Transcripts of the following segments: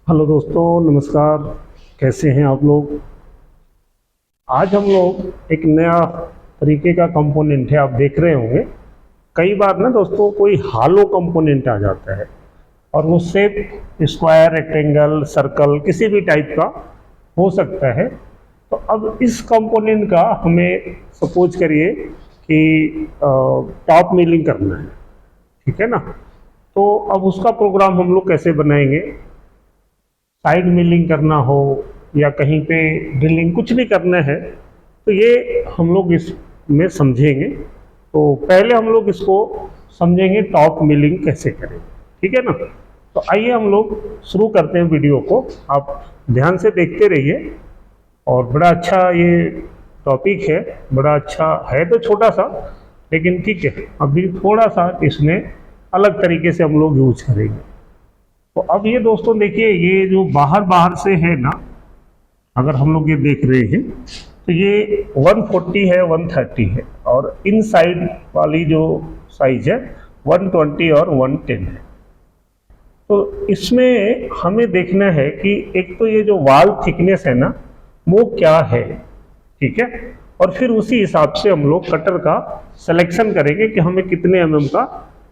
Hello दोस्तों, नमस्कार। कैसे हैं आप लोग। आज हम लोग एक नया तरीके का कंपोनेंट है, आप देख रहे होंगे। कई बार ना दोस्तों कोई हालो कंपोनेंट आ जाता है और वो शेप स्क्वायर, रेक्टेंगल, सर्कल किसी भी टाइप का हो सकता है। तो अब इस कंपोनेंट का हमें सपोज करिए कि टॉप मिलिंग करना है, ठीक है ना। तो अब उसका प्रोग्राम हम लोग कैसे बनाएंगे। साइड मिलिंग करना हो या कहीं पे ड्रिलिंग, कुछ भी करना है तो ये हम लोग इसमें समझेंगे। तो पहले हम लोग इसको समझेंगे टॉप मिलिंग कैसे करें, ठीक है ना। तो आइए हम लोग शुरू करते हैं वीडियो को। आप ध्यान से देखते रहिए। और बड़ा अच्छा ये टॉपिक है, बड़ा अच्छा है, तो छोटा सा लेकिन ठीक है। अभी थोड़ा सा इसमें अलग तरीके से हम लोग यूज करेंगे। तो अब ये दोस्तों देखिए, ये जो बाहर बाहर से है ना, अगर हम लोग ये देख रहे हैं तो ये 140 है, 130 है, और इनसाइड वाली जो साइज है 120 और 110 है। तो इसमें हमें देखना है कि एक तो ये जो वाल थिकनेस है ना वो क्या है, ठीक है। और फिर उसी हिसाब से हम लोग कटर का सिलेक्शन करेंगे कि हमें कितने एमएम का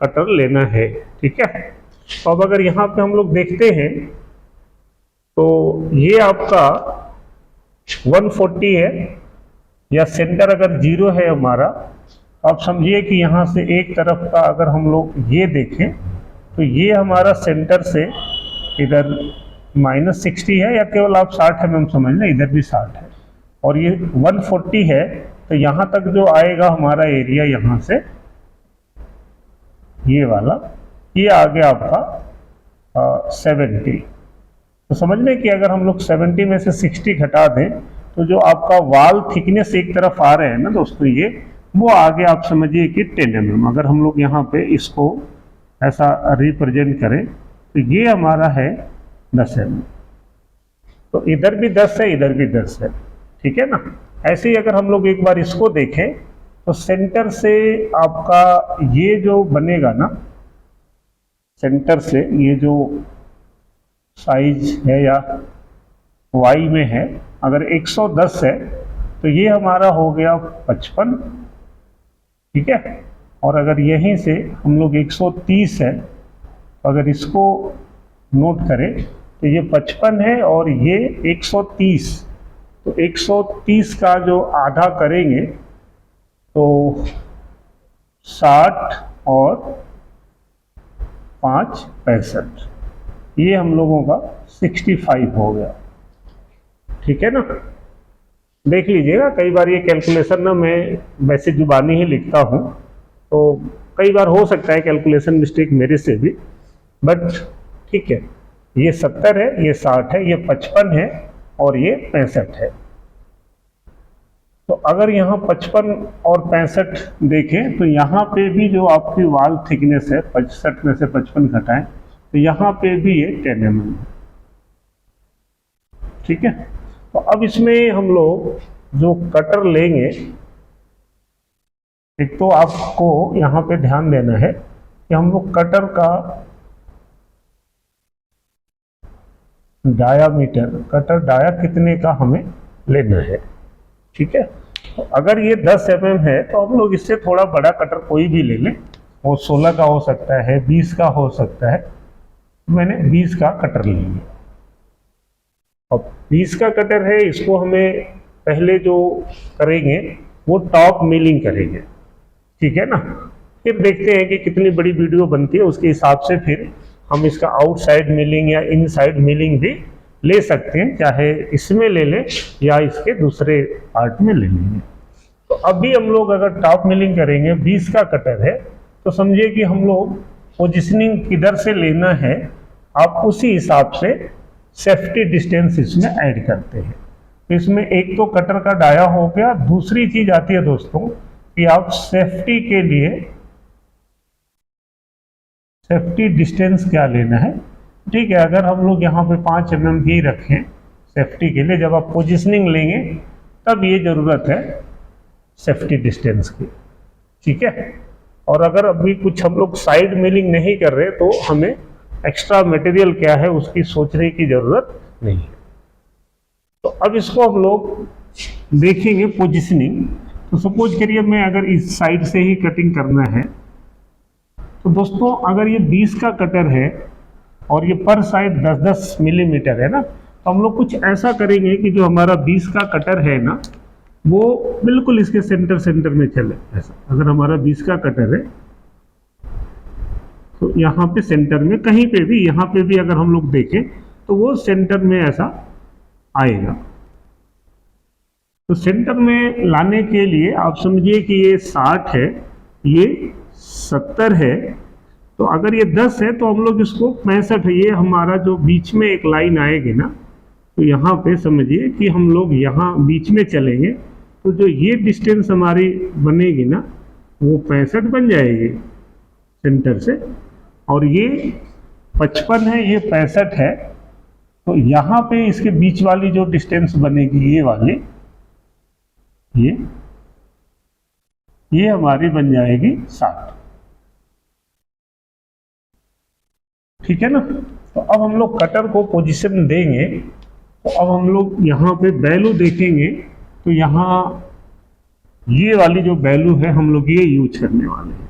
कटर लेना है, ठीक है। तो अब अगर यहाँ पे हम लोग देखते हैं तो ये आपका 140 है, या सेंटर अगर 0 है हमारा, तो आप समझिए कि यहाँ से एक तरफ का अगर हम लोग ये देखें तो ये हमारा सेंटर से इधर -60 है, या केवल आप 60 mm समझ लें, इधर भी 60 है। और ये 140 है, तो यहाँ तक जो आएगा हमारा एरिया, यहाँ से ये वाला, ये आ गया आपका 70। तो समझ लें कि अगर हम लोग 70 में से 60 घटा दें तो जो आपका वाल थिकनेस एक तरफ आ रहे हैं ना दोस्तों, ये वो आगे आप समझिए कि 10 mm। अगर हम लोग यहाँ पे इसको ऐसा रिप्रेजेंट करें तो ये हमारा है 10 mm। तो इधर भी 10 है, इधर भी 10 है, ठीक है ना। ऐसे ही अगर हम लोग एक बार इसको देखें तो सेंटर से आपका ये जो बनेगा ना, सेंटर से ये जो साइज है या वाई में है, अगर 110 है तो ये हमारा हो गया 55, ठीक है। और अगर यहीं से हम लोग 130 है, तो अगर इसको नोट करें तो ये 55 है और ये 130। तो 130 का जो आधा करेंगे तो 60 और 5 65, ये हम लोगों का 65 हो गया, ठीक है ना। देख लीजिएगा, कई बार ये कैलकुलेशन ना मैं वैसे जुबानी ही लिखता हूँ, तो कई बार हो सकता है कैलकुलेशन मिस्टेक मेरे से भी, बट ठीक है। ये 70 है, ये 60 है, ये 55 है और ये 65 है। तो अगर यहाँ 55 और 65 देखें तो यहाँ पे भी जो आपकी वाल थिकनेस है, 65 में से 55 घटाएं तो यहाँ पे भी ये 10 mm है, ठीक है। तो अब इसमें हम लोग जो कटर लेंगे, एक तो आपको यहाँ पे ध्यान देना है कि हम लोग कटर का डायामीटर, कटर डाया कितने का हमें लेना है, ठीक है। तो अगर ये 10 mm है तो हम लोग इससे थोड़ा बड़ा कटर कोई भी ले लें, वो 16 का हो सकता है, 20 का हो सकता है। मैंने 20 का कटर लिया। अब 20 का कटर है, इसको हमें पहले जो करेंगे वो टॉप मिलिंग करेंगे, ठीक है ना। फिर देखते हैं कि कितनी बड़ी वीडियो बनती है, उसके हिसाब से फिर हम इसका आउटसाइड मिलिंग या इनसाइड मिलिंग भी ले सकते हैं, चाहे इसमें ले लें या इसके दूसरे पार्ट में ले लेंगे। तो अभी हम लोग अगर टॉप मिलिंग करेंगे, 20 का कटर है, तो समझिए कि हम लोग पोजिशनिंग किधर से लेना है, आप उसी हिसाब से सेफ्टी डिस्टेंस इसमें ऐड करते हैं। तो इसमें एक तो कटर का डाया हो गया, दूसरी चीज आती है दोस्तों कि आप सेफ्टी के लिए सेफ्टी डिस्टेंस क्या लेना है, ठीक है। अगर हम लोग यहाँ पे 5 mm ही रखें सेफ्टी के लिए, जब आप पोजिशनिंग लेंगे तब ये ज़रूरत है सेफ्टी डिस्टेंस की, ठीक है। और अगर अभी कुछ हम लोग साइड मिलिंग नहीं कर रहे तो हमें एक्स्ट्रा मटेरियल क्या है उसकी सोचने की जरूरत नहीं है। तो अब इसको हम लोग देखेंगे पोजिशनिंग। तो सपोज करिए मैं अगर इस साइड से ही कटिंग करना है, तो दोस्तों अगर ये 20 का कटर है और ये पर साइड 10-10 मिलीमीटर है ना, तो हम लोग कुछ ऐसा करेंगे कि जो हमारा 20 का कटर है ना, वो बिल्कुल इसके सेंटर में चले। ऐसा अगर हमारा 20 का कटर है तो यहाँ पे सेंटर में कहीं पे भी, यहाँ पे भी अगर हम लोग देखें तो वो सेंटर में ऐसा आएगा। तो सेंटर में लाने के लिए आप समझिए कि ये 60 है, ये 70 है, तो अगर ये 10 है तो हम लोग इसको 65, ये हमारा जो बीच में एक लाइन आएगी ना, तो यहाँ पे समझिए कि हम लोग यहाँ बीच में चलेंगे, तो जो ये डिस्टेंस हमारी बनेगी ना वो 65 बन जाएगी सेंटर से, और ये 55 है, ये 65 है, तो यहाँ पे इसके बीच वाली जो डिस्टेंस बनेगी ये वाली, ये हमारी बन जाएगी 60। ठीक है ना। तो अब हम लोग कटर को पोजीशन देंगे, तो अब हम लोग यहाँ पे वैल्यू देखेंगे, तो यहाँ ये वाली जो वैल्यू है हम लोग ये यूज करने वाले हैं,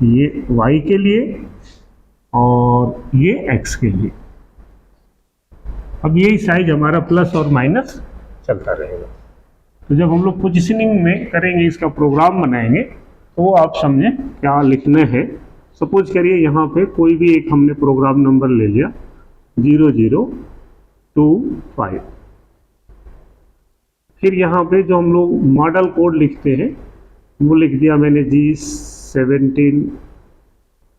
ये y के लिए और ये x के लिए। अब यही साइज हमारा प्लस और माइनस चलता रहेगा। तो जब हम लोग पोजिशनिंग में करेंगे, इसका प्रोग्राम बनाएंगे, तो आप समझें क्या लिखना है। सपोज करिए यहाँ पे कोई भी एक हमने प्रोग्राम नंबर ले लिया 0025, फिर यहाँ पे जो हम लोग मॉडल कोड लिखते हैं वो लिख दिया मैंने G17,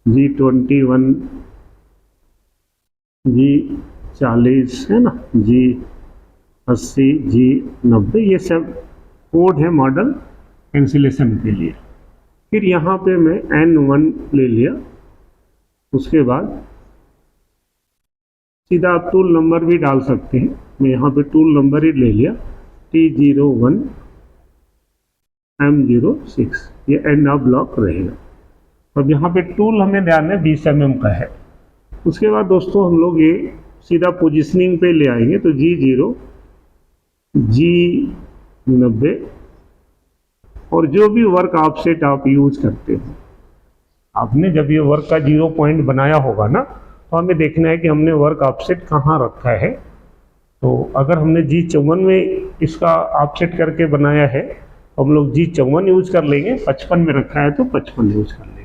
G21, G40 है ना, G80, G90, ये सब कोड है मॉडल कैंसिलेशन के लिए। फिर यहाँ पे मैं N1 ले लिया, उसके बाद सीधा आप टूल नंबर भी डाल सकते हैं, मैं यहाँ पे टूल नंबर ही ले लिया T01 M06, ये एंड ऑफ ब्लॉक रहेगा। अब यहाँ पे टूल हमें ध्यान है 20 mm का है। उसके बाद दोस्तों हम लोग ये सीधा पोजीशनिंग पे ले आएंगे, तो G0, G90 और जो भी वर्क ऑफसेट आप यूज करते हैं, आपने जब ये वर्क का 0 पॉइंट बनाया होगा ना, तो हमें देखना है कि हमने वर्क ऑफसेट कहाँ रखा है। तो अगर हमने G54 में इसका ऑफसेट करके बनाया है, तो हम लोग G54 यूज कर लेंगे, 55 में रखा है तो 55 यूज कर लेंगे।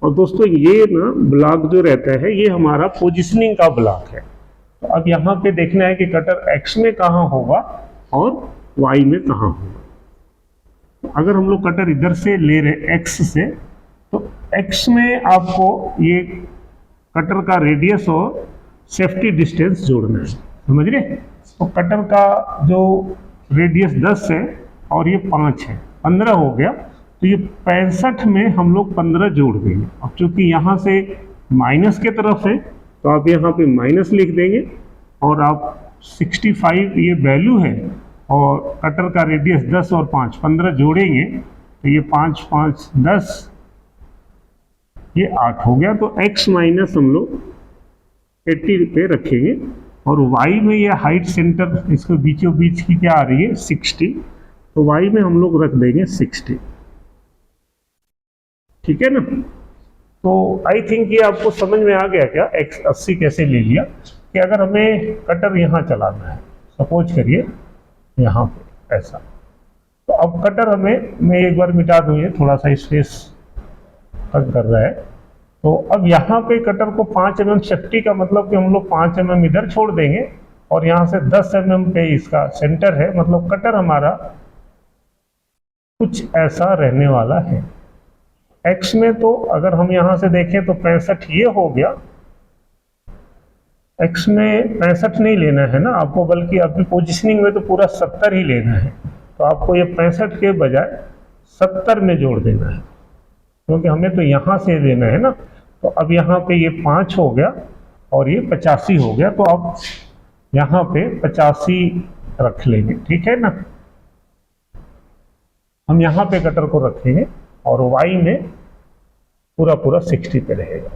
और दोस्तों ये ना ब्लॉक जो रहता है ये हमारा पोजिशनिंग का ब्लॉक है। तो अब यहाँ पे देखना है कि कटर X में कहाँ होगा और Y में कहाँ होगा। तो अगर हम लोग कटर इधर से ले रहे X से, तो X में आपको ये कटर का रेडियस और सेफ्टी डिस्टेंस जोड़ना है, समझ रहे। तो कटर का जो रेडियस 10 है और ये 5 है, 15 हो गया, तो ये 65 में हम लोग 15 जोड़ देंगे। अब चूंकि यहाँ से माइनस के तरफ है तो आप यहाँ पे माइनस लिख देंगे, और आप 65 ये वैल्यू है और कटर का रेडियस 10 और 5 15 जोड़ेंगे, तो ये 5 5 10, ये 8 हो गया। तो x माइनस हम लोग 80 पे रखेंगे, और y में ये हाइट सेंटर इसको बीचों बीच की क्या आ रही है 60, तो y में हम लोग रख देंगे 60। ठीक है ना। तो आई थिंक ये आपको समझ में आ गया क्या x 80 कैसे ले लिया, कि अगर हमें कटर यहाँ चलाना है, सपोज करिए यहाँ पे ऐसा, तो अब कटर हमें, मैं एक बार मिटा दूँ, ये थोड़ा सा स्पेस कट कर रहा है। तो अब यहाँ पे कटर को 5 mm सेफ्टी का मतलब कि हम लोग 5 mm इधर छोड़ देंगे, और यहाँ से 10 mm पे इसका सेंटर है, मतलब कटर हमारा कुछ ऐसा रहने वाला है। X में तो अगर हम यहाँ से देखें तो 65 ये हो गया। X में 65 नहीं लेना है ना आपको, बल्कि अपनी पोजिशनिंग में तो पूरा 70 ही लेना है। तो आपको ये 65 के बजाय 70 में जोड़ देना है, क्योंकि हमें तो यहाँ से लेना है ना। तो अब यहाँ पे ये 5 हो गया और ये 85 हो गया, तो अब यहाँ पे 85 रख लेंगे, ठीक है ना। हम यहाँ पे कटर को रखेंगे और y में पूरा 60 पे रहेगा।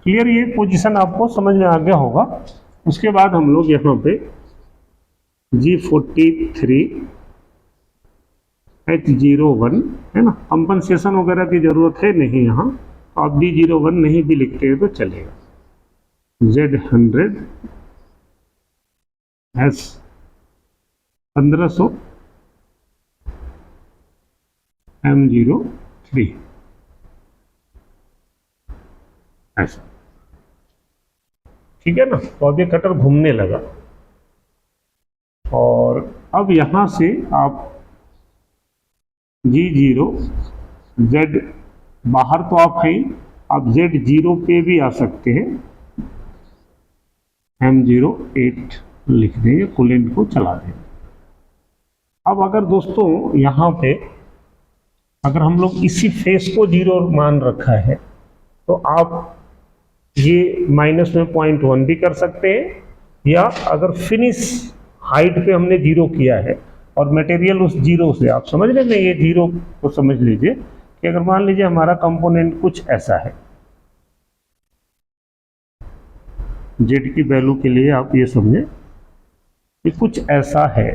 क्लियर, ये पोजीशन आपको समझ में आ गया होगा। उसके बाद हम लोग यहाँ पे G43H01 है ना, कंपनसेशन वगैरह की जरूरत है नहीं यहाँ, आप D01 नहीं भी लिखते हैं तो चलेगा। Z100 S1500 M03 ऐसा, ठीक है ना। तो अब ये कटर घूमने लगा और अब यहां से आप G0 Z बाहर तो आप हैं, आप Z0 पे भी आ सकते हैं, M08 लिख देंगे, कूलेंट को चला देंगे। अब अगर दोस्तों यहाँ पे अगर हम लोग इसी फेस को 0 मान रखा है तो आप ये माइनस में 0.1 भी कर सकते हैं, या अगर फिनिश हाइट पे हमने 0 किया है और मटेरियल उस 0 से, आप समझ रहे हैं, ये 0 को समझ लीजिए कि अगर मान लीजिए हमारा कंपोनेंट कुछ ऐसा है, जेड की वैल्यू के लिए आप ये समझें कि कुछ ऐसा है,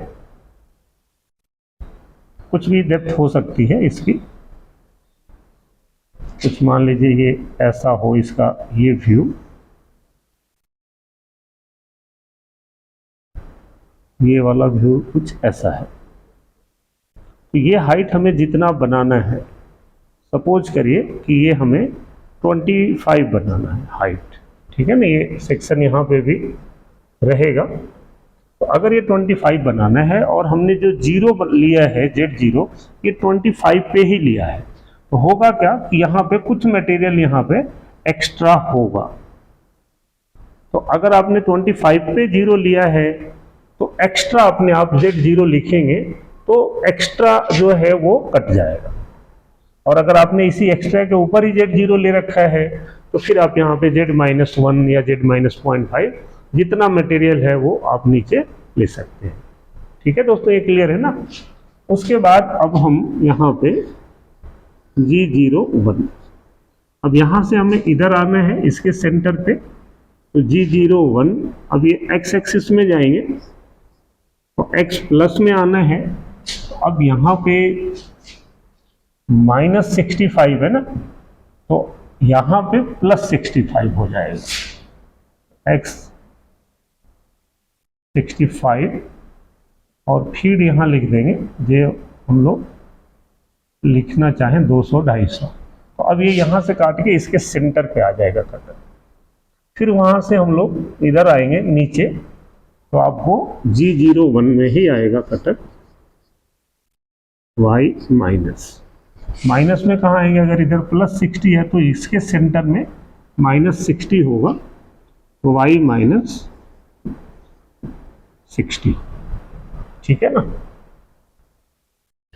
कुछ भी डेप्थ हो सकती है इसकी, कुछ मान लीजिए ये ऐसा हो, इसका ये व्यू, ये वाला व्यू कुछ ऐसा है। तो ये हाइट हमें जितना बनाना है, सपोज करिए कि ये हमें 25 बनाना है हाइट, ठीक है ना, ये सेक्शन यहाँ पे भी रहेगा। तो अगर ये 25 बनाना है और हमने जो 0 लिया है Z0, ये 25 पे ही लिया है, तो होगा क्या कि यहाँ पे कुछ मटेरियल यहाँ पे एक्स्ट्रा होगा। तो अगर आपने 25 पे 0 लिया है तो एक्स्ट्रा अपने आप Z0 लिखेंगे तो एक्स्ट्रा जो है वो कट जाएगा, और अगर आपने इसी एक्स्ट्रा के ऊपर ही Z0 ले रखा है तो फिर आप यहाँ पे Z-1 या Z-0.5 जितना मटेरियल है वो आप नीचे ले सकते हैं। ठीक है दोस्तों, ये क्लियर है ना। उसके बाद अब हम यहाँ पे G01, अब यहाँ से हमें इधर आना है इसके सेंटर पे, तो G01 अब ये x एक्सिस में जाएंगे तो x प्लस में आना है। तो अब यहाँ पे -65 है ना, तो यहाँ पे +65 हो जाएगा, x 65 और फिर यहाँ लिख देंगे जो हम लोग लिखना चाहें 200-250। तो अब ये यहाँ से काट के इसके सेंटर पे आ जाएगा कटर। फिर वहाँ से हम लोग इधर आएंगे नीचे, तो आपको G01 में ही आएगा कटर, y माइनस में कहाँ आएंगे, अगर इधर +60 है तो इसके सेंटर में -60 होगा, तो y -60, ठीक है ना।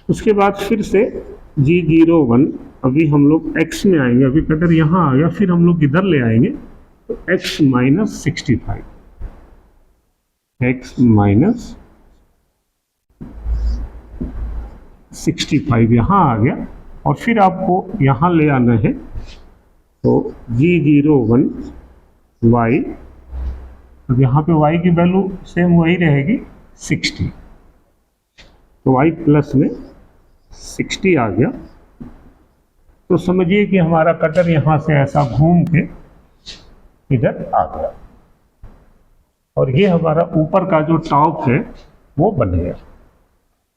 उसके बाद फिर से G01, अभी हम लोग x में आएंगे, अभी कटर यहाँ आ गया, फिर हम लोग इधर ले आएंगे तो x -65 यहाँ आ गया, और फिर आपको यहाँ ले आना है, तो G01 y, अब यहाँ पे y की वैल्यू सेम वही रहेगी 60, तो y प्लस में 60 आ गया। तो समझिए कि हमारा कटर यहाँ से ऐसा घूम के इधर आ गया, और ये हमारा ऊपर का जो टॉप है वो बन गया।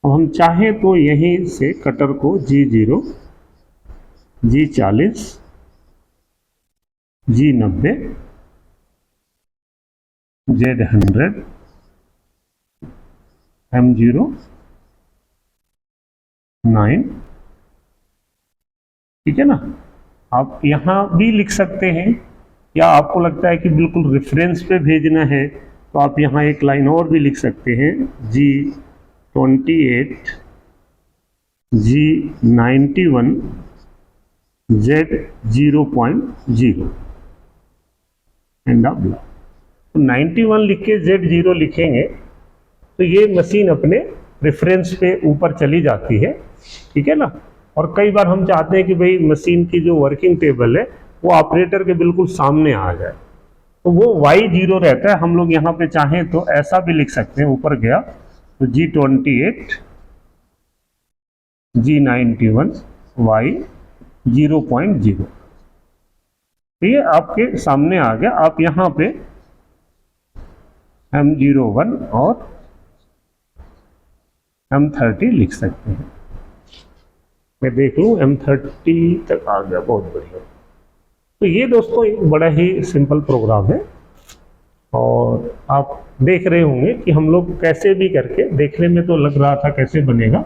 अब हम चाहें तो यहीं से कटर को G0, G40, G90, Z100, M09, ठीक है ना। आप यहाँ भी लिख सकते हैं, या आपको लगता है कि बिल्कुल रेफरेंस पे भेजना है तो आप यहाँ एक लाइन और भी लिख सकते हैं, G28, G91, Z0.0 एंड अब तो 91 लिख के Z0 लिखेंगे तो ये मशीन अपने रेफरेंस पे ऊपर चली जाती है, ठीक है ना। और कई बार हम चाहते हैं कि भाई मशीन की जो वर्किंग टेबल है वो ऑपरेटर के बिल्कुल सामने आ जाए, तो वो Y0 रहता है। हम लोग यहाँ पे चाहें तो ऐसा भी लिख सकते हैं, ऊपर गया तो G28 G91 Y 0.0, तो ये आपके सामने आ गया। आप यहाँ पे M01 और M30 लिख सकते हैं। मैं देख लूँ M30 तक आ गया, बहुत बढ़िया। तो ये दोस्तों एक बड़ा ही सिंपल प्रोग्राम है, और आप देख रहे होंगे कि हम लोग कैसे भी करके, देखने में तो लग रहा था कैसे बनेगा,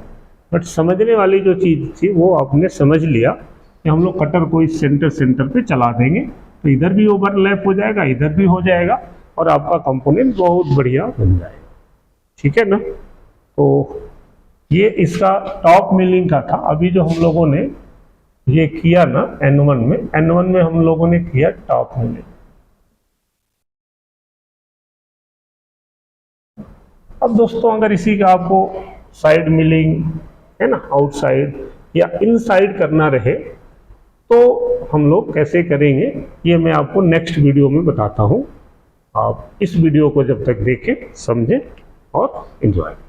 बट समझने वाली जो चीज़ थी वो आपने समझ लिया कि हम लोग कटर को इस सेंटर पे चला देंगे तो इधर भी ओवरलैप हो जाएगा, इधर भी हो जाएगा, और आपका कंपोनेंट बहुत बढ़िया बन जाएगा। ठीक है ना। तो ये इसका टॉप मिलिंग का था। अभी जो हम लोगों ने ये किया ना N1 में हम लोगों ने किया टॉप मिलिंग। अब दोस्तों अगर इसी का आपको साइड मिलिंग है ना, आउटसाइड या इनसाइड करना रहे तो हम लोग कैसे करेंगे, ये मैं आपको नेक्स्ट वीडियो में बताता हूँ। आप इस वीडियो को जब तक देखें, समझें और एंजॉय करें।